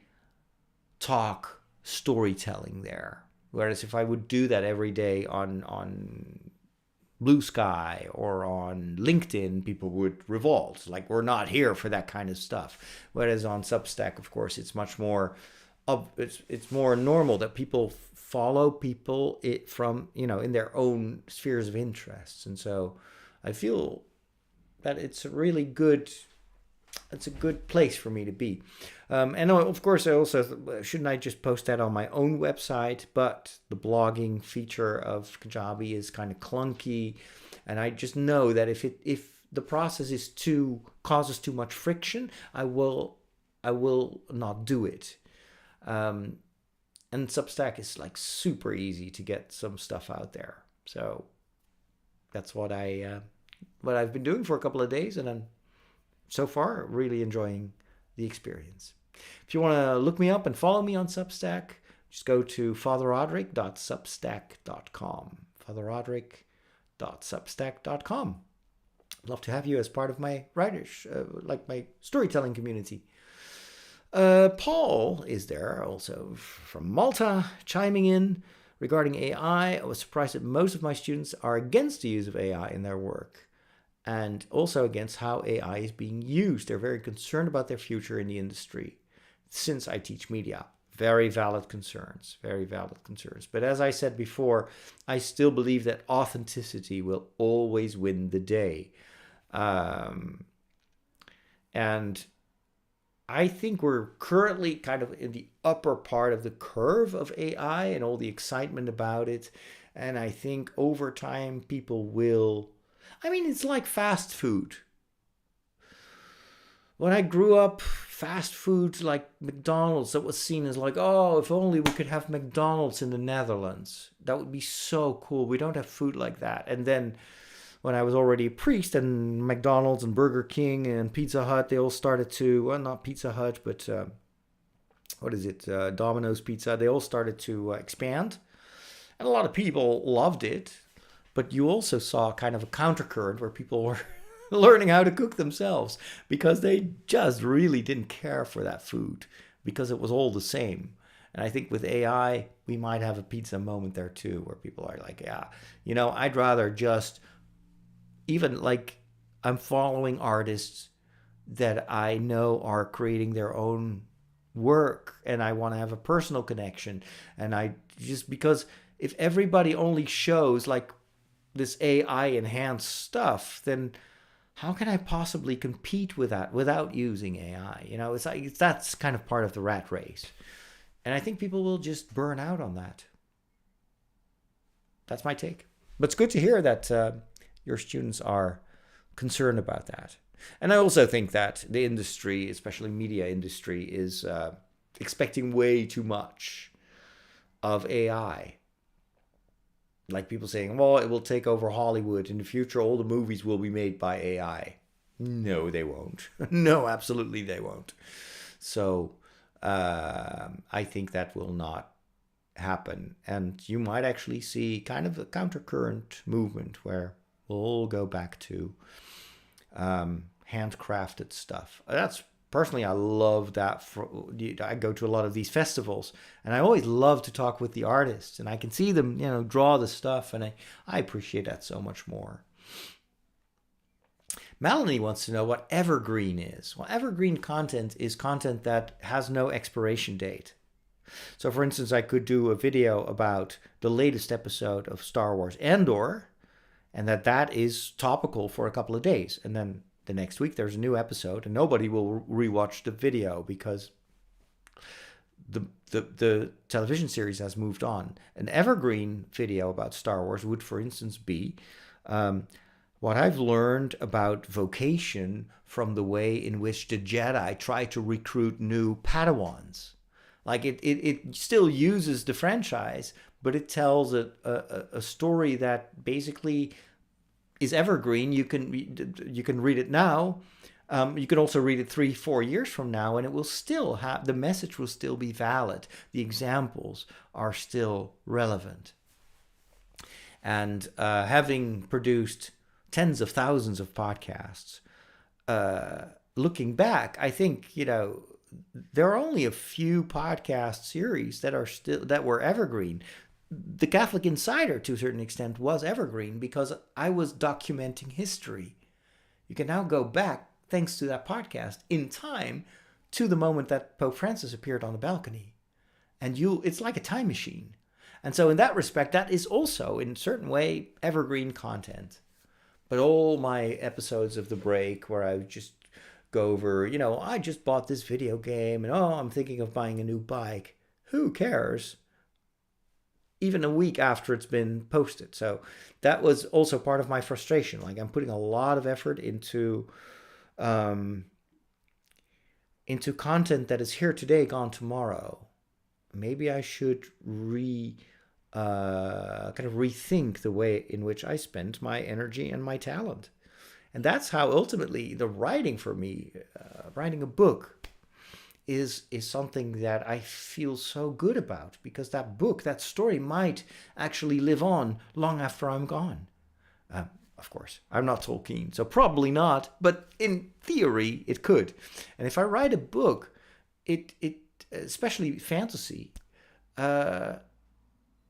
Speaker 1: talk storytelling there. Whereas if I would do that every day on Blue Sky or on LinkedIn, people would revolt. Like, we're not here for that kind of stuff. Whereas on Substack, of course, it's much more it's more normal that people follow people from, in their own spheres of interests. And so I feel that it's a really good that's a good place for me to be. And of course, I also shouldn't I just post that on my own website? But the blogging feature of Kajabi is kind of clunky, and I just know that if the process causes too much friction, I will not do it. And Substack is like super easy to get some stuff out there. So that's what I've been doing for a couple of days, and I'm so far really enjoying the experience. If you want to look me up and follow me on Substack, just go to fatherroderick.substack.com. fatherroderick.substack.com. I'd love to have you as part of my writers, like my storytelling community. Paul is there also from Malta, chiming in regarding AI. I was surprised that most of my students are against the use of AI in their work, and also against how AI is being used. They're very concerned about their future in the industry since I teach media. Very valid concerns, very valid concerns. But as I said before, I still believe that authenticity will always win the day. And I think we're currently kind of in the upper part of the curve of AI and all the excitement about it. And I think over time, people will... I mean, it's like fast food. When I grew up, fast food like McDonald's, that was seen as like, oh, if only we could have McDonald's in the Netherlands. That would be so cool. We don't have food like that. And then when I was already a priest, and McDonald's and Burger King and Pizza Hut, they all started to, well, not Pizza Hut, but Domino's Pizza, they all started to expand. And a lot of people loved it. But you also saw kind of a countercurrent where people were learning how to cook themselves because they just really didn't care for that food because it was all the same. And I think with AI, we might have a pizza moment there too, where people are like, yeah, I'd rather just, even like I'm following artists that I know are creating their own work and I want to have a personal connection. And I just, because if everybody only shows like this AI enhanced stuff, then how can I possibly compete with that without using AI? It's like that's kind of part of the rat race. And I think people will just burn out on that. That's my take. But it's good to hear that your students are concerned about that. And I also think that the industry, especially media industry, is expecting way too much of AI. Like people saying, well, it will take over Hollywood. In the future, all the movies will be made by AI. No, they won't. No, absolutely they won't. So I think that will not happen. And you might actually see kind of a countercurrent movement where we'll all go back to handcrafted stuff. That's personally, I love that. I go to a lot of these festivals, and I always love to talk with the artists, and I can see them, draw the stuff, and I appreciate that so much more. Melanie wants to know what evergreen is. Well, evergreen content is content that has no expiration date. So, for instance, I could do a video about the latest episode of Star Wars Andor, and that is topical for a couple of days, and then the next week there's a new episode, and nobody will rewatch the video because the television series has moved on. An evergreen video about Star Wars would, for instance, be what I've learned about vocation from the way in which the Jedi try to recruit new Padawans. Like it still uses the franchise, but it tells a story that basically is evergreen. You can read it now. You can also read it 3-4 years from now, and it will still have, the message will still be valid. The examples are still relevant. And having produced tens of thousands of podcasts, looking back, I think there are only a few podcast series that were evergreen. The Catholic Insider, to a certain extent, was evergreen because I was documenting history. You can now go back, thanks to that podcast, in time to the moment that Pope Francis appeared on the balcony. And it's like a time machine. And so in that respect, that is also, in a certain way, evergreen content. But all my episodes of The Break, where I just go over, I just bought this video game and I'm thinking of buying a new bike. Who cares? Even a week after it's been posted. So that was also part of my frustration. Like, I'm putting a lot of effort into content that is here today, gone tomorrow. Maybe I should kind of rethink the way in which I spend my energy and my talent. And that's how ultimately the writing for me, writing a book, is something that I feel so good about, because that book, that story might actually live on long after I'm gone. Of course, I'm not Tolkien, so probably not, but in theory, it could. And if I write a book, it especially fantasy, I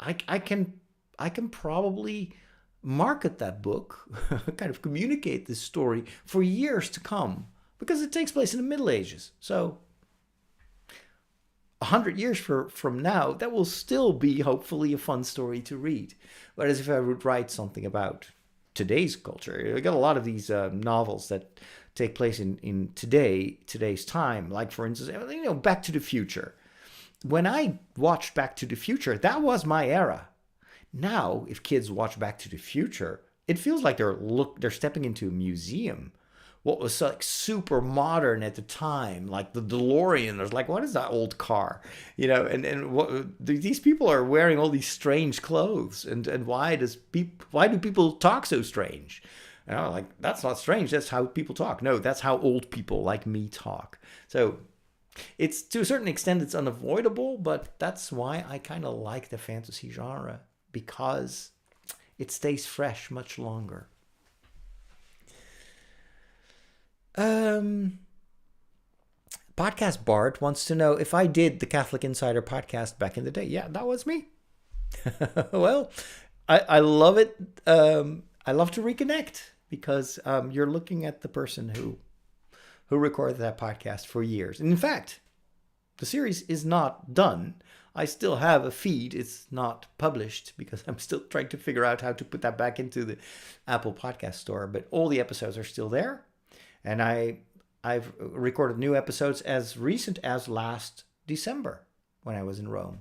Speaker 1: can probably market that book, kind of communicate this story for years to come, because it takes place in the Middle Ages. So 100 years from now, that will still be hopefully a fun story to read. Whereas if I would write something about today's culture, I got a lot of these novels that take place in today's time. Like, for instance, Back to the Future. When I watched Back to the Future, that was my era. Now, if kids watch Back to the Future, it feels like they're stepping into a museum. What was like super modern at the time, like the DeLorean. There's like, what is that old car? These people are wearing all these strange clothes, and why do people talk so strange? Like, that's not strange. That's how people talk. No, that's how old people like me talk. So it's, to a certain extent, it's unavoidable, but that's why I kind of like the fantasy genre, because it stays fresh much longer. Podcast Bart wants to know if I did the Catholic Insider podcast back in the day. Yeah, that was me. Well, I love it. I love to reconnect, because you're looking at the person who recorded that podcast for years. And in fact, the series is not done. I still have a feed. It's not published because I'm still trying to figure out how to put that back into the Apple Podcast Store. But all the episodes are still there. And I've recorded new episodes as recent as last December when I was in Rome.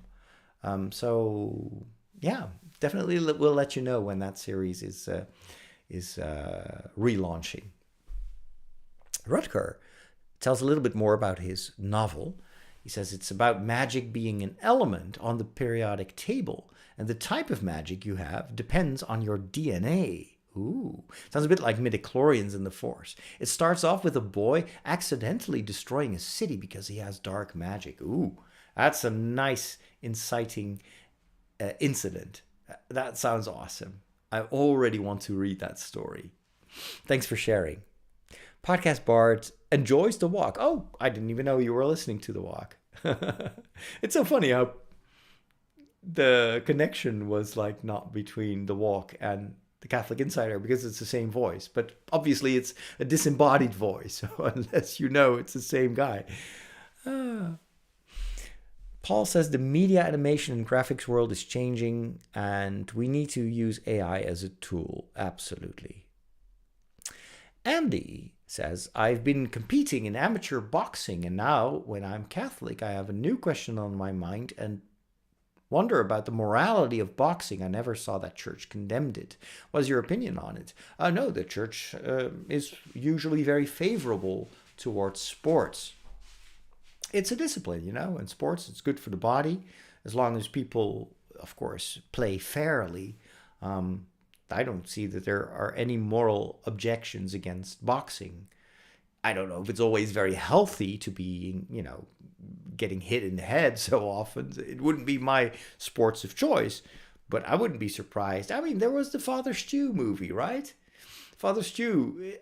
Speaker 1: So yeah, definitely we'll let you know when that series is relaunching. Rutger tells a little bit more about his novel. He says it's about magic being an element on the periodic table, and the type of magic you have depends on your DNA. Ooh, sounds a bit like midichlorians in the Force. It starts off with a boy accidentally destroying a city because he has dark magic. Ooh, that's a nice, inciting incident. That sounds awesome. I already want to read that story. Thanks for sharing. Podcast Bard enjoys the walk. Oh, I didn't even know you were listening to the walk. It's so funny how the connection was like not between the walk and the Catholic Insider, because it's the same voice, but obviously it's a disembodied voice, so unless you know it's the same guy. Paul says the media animation and graphics world is changing, and we need to use AI as a tool. Absolutely. Andy says, I've been competing in amateur boxing, and now when I'm Catholic, I have a new question on my mind and wonder about the morality of boxing. I never saw that church condemned it. What's your opinion on it? No, the church is usually very favorable towards sports. It's a discipline, in sports. It's good for the body, as long as people, of course, play fairly. I don't see that there are any moral objections against boxing. I don't know if it's always very healthy to be, getting hit in the head so often. It wouldn't be my sports of choice, but I wouldn't be surprised. I mean, there was the Father Stew movie, right? Father Stew,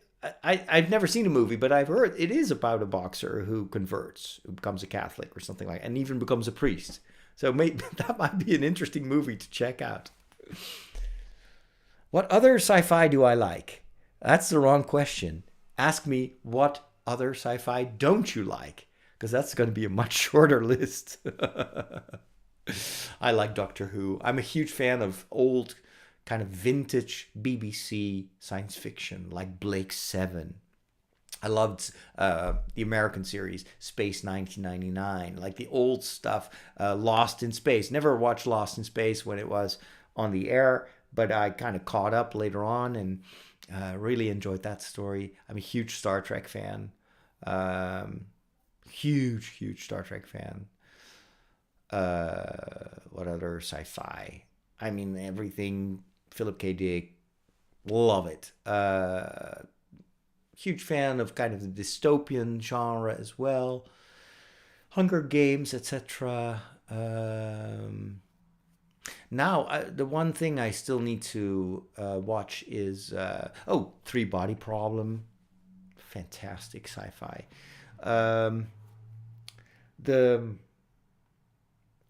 Speaker 1: I've never seen a movie, but I've heard it is about a boxer who converts, who becomes a Catholic or something like that, and even becomes a priest. So maybe that might be an interesting movie to check out. What other sci-fi do I like? That's the wrong question. Ask me, what other sci-fi don't you like? Because that's going to be a much shorter list. I like Doctor Who. I'm a huge fan of old, kind of vintage BBC science fiction, like Blake 7. I loved the American series, Space 1999, like the old stuff, Lost in Space. Never watched Lost in Space when it was on the air, but I kind of caught up later on and really enjoyed that story. I'm a huge Star Trek fan. Um, huge Star Trek fan. What other sci-fi? I mean, everything. Philip K. Dick, love it. Huge fan of kind of the dystopian genre as well. Hunger Games, etc. Now, the one thing I still need to watch is Three Body Problem. Fantastic sci-fi. The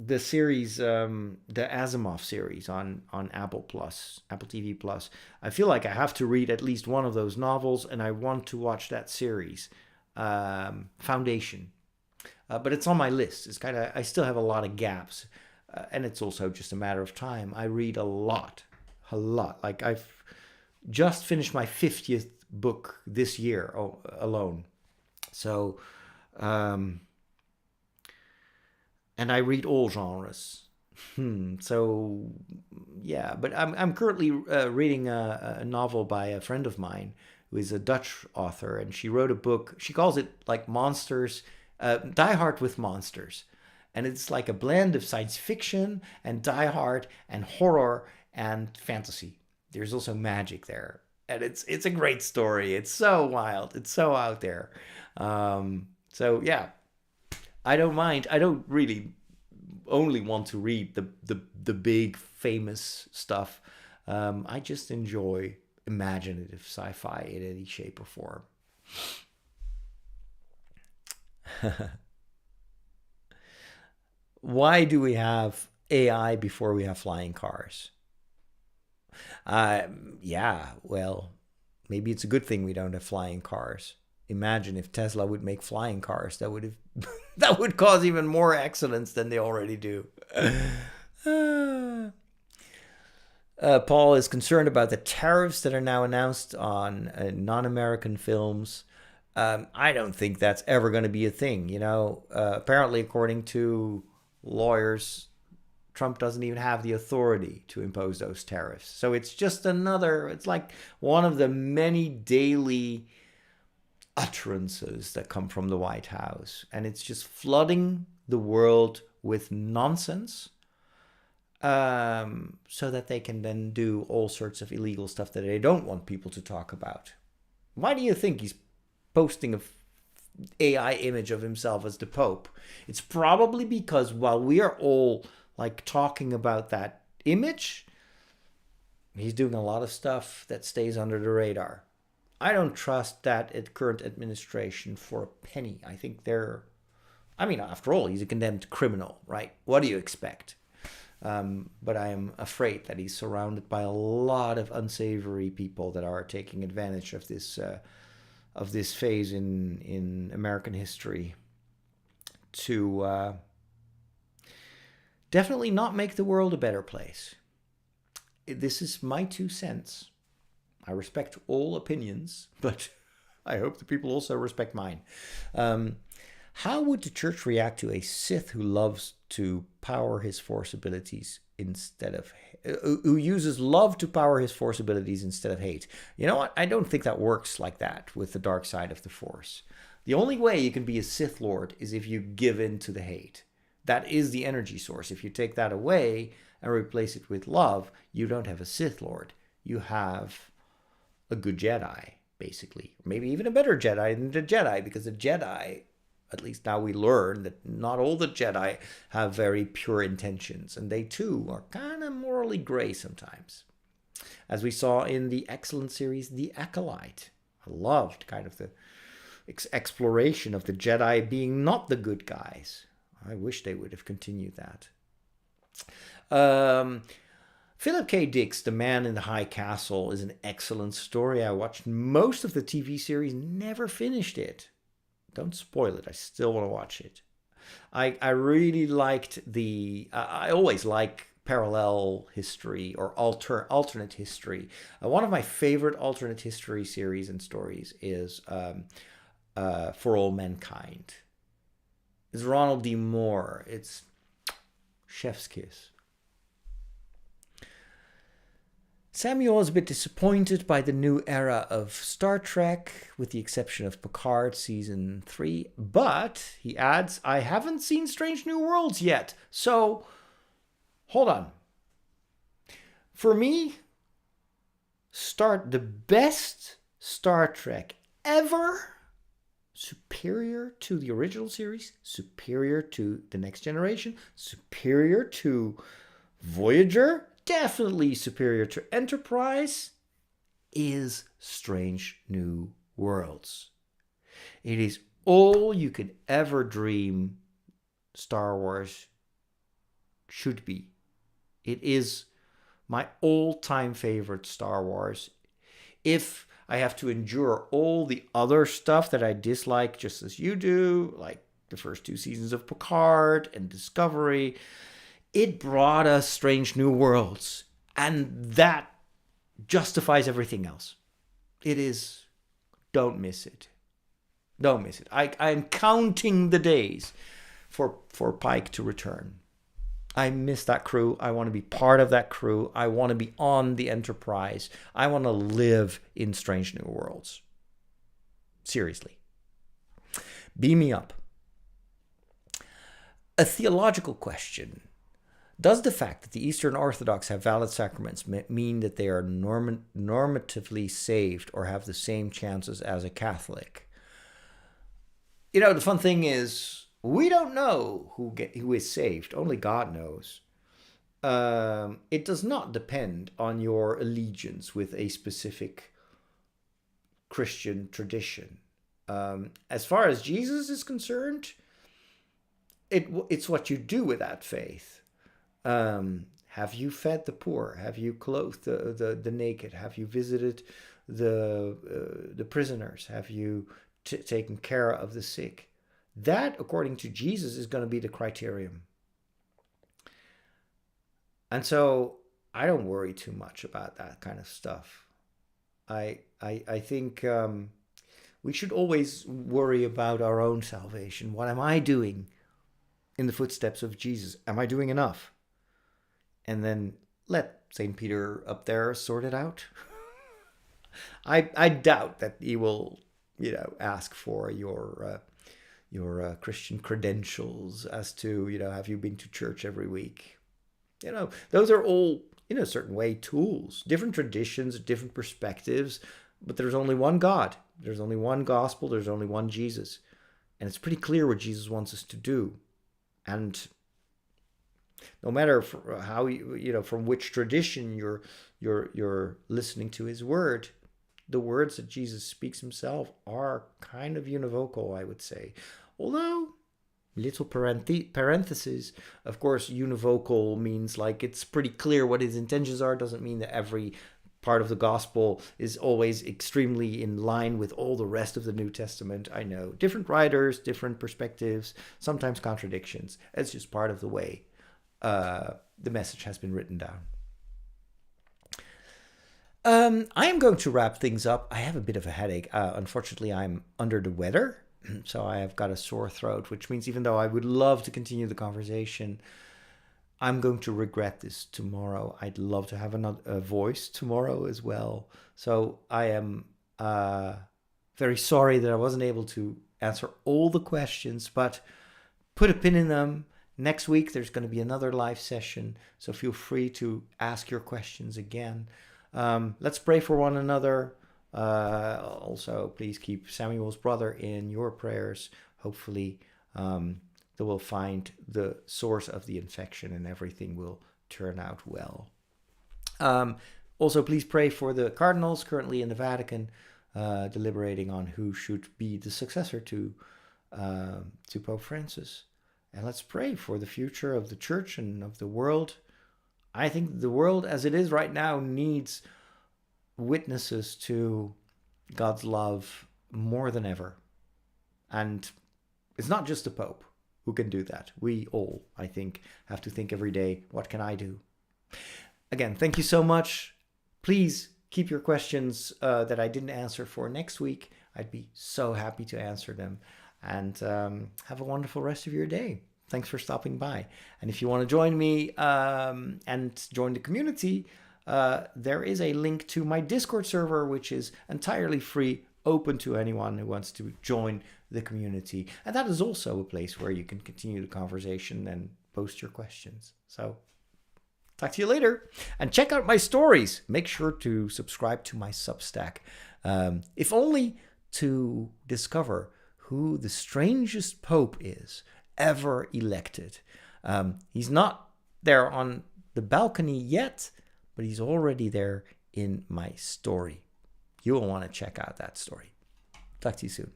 Speaker 1: the series, the Asimov series on Apple Plus, Apple TV Plus. I feel like I have to read at least one of those novels, and I want to watch that series, Foundation. But it's on my list. It's kind of, I still have a lot of gaps, and it's also just a matter of time. I read a lot, a lot. Like I've just finished my 50th book this year alone. So. And I read all genres. So yeah, but I'm currently reading a novel by a friend of mine who is a Dutch author, and she wrote a book. She calls it like Monsters, Die Hard with Monsters, and it's like a blend of science fiction and Die Hard and horror and fantasy. There's also magic there, and it's a great story. It's so wild. It's so out there. So yeah. I don't mind. I don't really only want to read the big famous stuff. I just enjoy imaginative sci-fi in any shape or form. Why do we have AI before we have flying cars? Yeah, well, maybe it's a good thing we don't have flying cars. Imagine if Tesla would make flying cars, that would have that would cause even more accidents than they already do. Paul is concerned about the tariffs that are now announced on non-American films. I don't think that's ever going to be a thing. You know, apparently, according to lawyers, Trump doesn't even have the authority to impose those tariffs. So it's just another. It's like one of the many daily utterances that come from the White House, and it's just flooding the world with nonsense, so that they can then do all sorts of illegal stuff that they don't want people to talk about. Why do you think he's posting a AI image of himself as the Pope? It's probably because while we are all like talking about that image, he's doing a lot of stuff that stays under the radar. I don't trust that current administration for a penny. I think after all, he's a condemned criminal, right? What do you expect? But I am afraid that he's surrounded by a lot of unsavory people that are taking advantage of this phase in American history to definitely not make the world a better place. This is my 2 cents. I respect all opinions, but I hope the people also respect mine. How would the church react to a Sith who loves to power his Force abilities who uses love to power his Force abilities instead of hate? You know what? I don't think that works like that with the dark side of the Force. The only way you can be a Sith Lord is if you give in to the hate. That is the energy source. If you take that away and replace it with love, you don't have a Sith Lord. You have a good Jedi, basically. Maybe even a better Jedi than the Jedi, because the Jedi, at least now we learn that not all the Jedi have very pure intentions, and they too are kind of morally gray sometimes. As we saw in the excellent series, The Acolyte. I loved kind of the exploration of the Jedi being not the good guys. I wish they would have continued that. Philip K. Dick's The Man in the High Castle is an excellent story. I watched most of the TV series, never finished it. Don't spoil it. I still want to watch it. I really liked I always like parallel history or alternate history. One of my favorite alternate history series and stories is for all mankind. It's Ronald D. Moore. It's chef's kiss. Samuel is a bit disappointed by the new era of Star Trek, with the exception of Picard Season 3. But, he adds, I haven't seen Strange New Worlds yet. So, hold on. For me, the best Star Trek ever, superior to the original series, superior to The Next Generation, superior to Voyager, definitely superior to Enterprise, is Strange New Worlds. It is all you could ever dream Star Wars should be. It is my all-time favorite Star Wars. If I have to endure all the other stuff that I dislike just as you do, like the first 2 seasons of Picard and Discovery, it brought us Strange New Worlds, and that justifies everything else. It is, don't miss it. Don't miss it. I'm counting the days for Pike to return. I miss that crew. I want to be part of that crew. I want to be on the Enterprise. I want to live in Strange New Worlds. Seriously. Beam me up. A theological question. Does the fact that the Eastern Orthodox have valid sacraments mean that they are normatively saved or have the same chances as a Catholic? You know, the fun thing is, we don't know who is saved. Only God knows. It does not depend on your allegiance with a specific Christian tradition. As far as Jesus is concerned, it's what you do with that faith. Have you fed the poor? Have you clothed the naked? Have you visited the prisoners? Have you taken care of the sick? That, according to Jesus, is going to be the criterion. And so I don't worry too much about that kind of stuff. I think we should always worry about our own salvation. What am I doing in the footsteps of Jesus? Am I doing enough? And then let St. Peter up there sort it out. I doubt that he will, ask for your Christian credentials as to, have you been to church every week? Those are all, in a certain way, tools, different traditions, different perspectives, but there's only one God. There's only one gospel. There's only one Jesus. And it's pretty clear what Jesus wants us to do. And no matter how from which tradition you're listening to his word, the words that Jesus speaks himself are kind of univocal, I would say. Although, little parenthesis, of course, univocal means like it's pretty clear what his intentions are. Doesn't mean that every part of the gospel is always extremely in line with all the rest of the New Testament. I know different writers, different perspectives, sometimes contradictions. It's just part of the way the message has been written down. I am going to wrap things up. I have a bit of a headache. Unfortunately, I'm under the weather, so I have got a sore throat, which means even though I would love to continue the conversation, I'm going to regret this tomorrow. I'd love to have a voice tomorrow as well. So I am very sorry that I wasn't able to answer all the questions, but put a pin in them. Next week, there's going to be another live session, so feel free to ask your questions again. Let's pray for one another. Also, please keep Samuel's brother in your prayers. Hopefully, they will find the source of the infection and everything will turn out well. Also, please pray for the cardinals currently in the Vatican, deliberating on who should be the successor to Pope Francis. And let's pray for the future of the church and of the world. I think the world as it is right now needs witnesses to God's love more than ever. And it's not just the Pope who can do that. We all, I think, have to think every day, what can I do? Again, thank you so much. Please keep your questions that I didn't answer for next week. I'd be so happy to answer them. And have a wonderful rest of your day. Thanks for stopping by. And if you want to join me and join the community, there is a link to my Discord server, which is entirely free, open to anyone who wants to join the community. And that is also a place where you can continue the conversation and post your questions. So talk to you later. And check out my stories. Make sure to subscribe to my Substack, if only to discover who the strangest pope is ever elected. He's not there on the balcony yet, but he's already there in my story. You will want to check out that story. Talk to you soon.